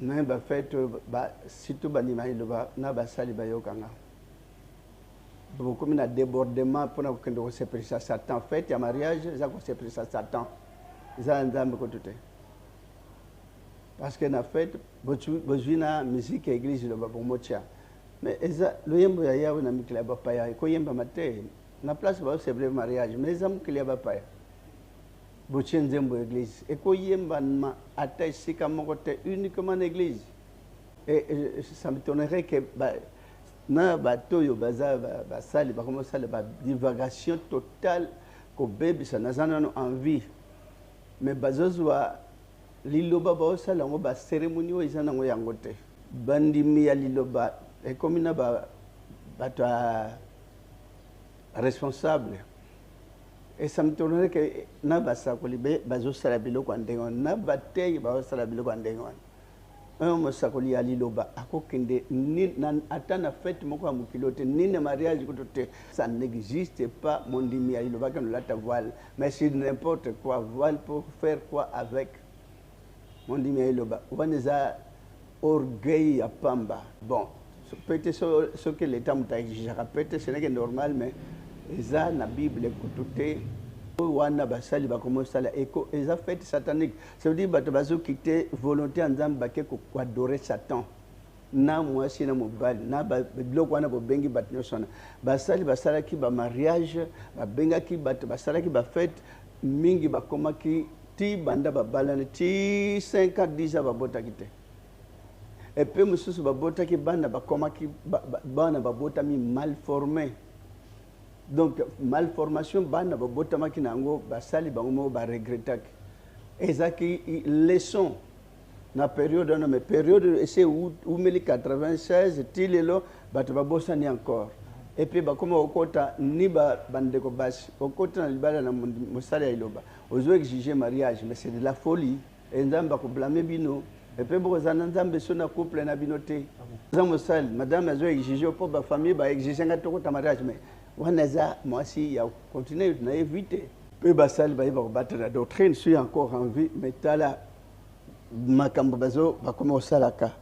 Mais bah fait surtout banima iloba na basali bayokanga. Beaucoup de débordement pour que se pris ça Satan fait il y a mariage ça se pris ça Satan. Ça ndambe ko tout. Parce que na fait besoin musique église le ba motia. Mais eza le yembo ya yawe na mikla ba pa ya ko yemba mate na place ba c'est vrai mariage mais zam klia ba pa. Bochenze mbo église et ko yemba ma attache sika mokote uniquement l'église et ça m'étonnerait que na bato yo baza basali ba comment ça la divagation totale ko bébé ça nazana envie mais bazozwa liloba ba osala ngo ba cérémonie o izana ngo yangote bandimi ya liloba et comme na bato responsable. Et ça me tournerait que na basa kolibe bazo sala biloko andengon na batei ba sala biloko andengon un mosakoli ali loba akokende ni nan atana fête moko amukilote ni na mariage kotote ça n'existe pas mon dimi ali loba que nous la voile mais c'est n'importe quoi voile pour faire quoi avec mon dimi ali loba waneza orgueil à pamba bon peut-être ce que l'état m'a exigé peut-être ce n'est que normal mais eza na Bible kotote wana basali ba commencer la éco eza fait satanique ça veut dire bato bazo quitter volonté nzambe bake ko adorer Satan na mwasi na mobali na biloko wana bo bengi bato nyosona basali basalaki ba mariage ba bengaki bato basalaki ba fête mingi ba komaki ti banda ba balana ti 50 10 ba bota kite et puis mususu ba bota ki banda ba komaki bana ba bota mi mal formé. Donc malformation bana ba botama kinango basali bango ba regretter ezaki leçon na période na mais période c'est où 1096 tilelo bato ba bosani encore et puis ba comme okota ni ba bandeko basi okota na libala na mosala ya iloba ozo exiger mariage mais c'est de la folie et nzamba ko blâmer bino et puis beaucoup za nzambe so na couple na binote za mosala madame azo exiger pour ba famille ba exiger ngata mariage mais Wanaza, moi aussi, il y a continué à éviter. Peu basal, il va battre la doctrine, je suis encore en vie, mais là, ma cambazo va commencer à la cas.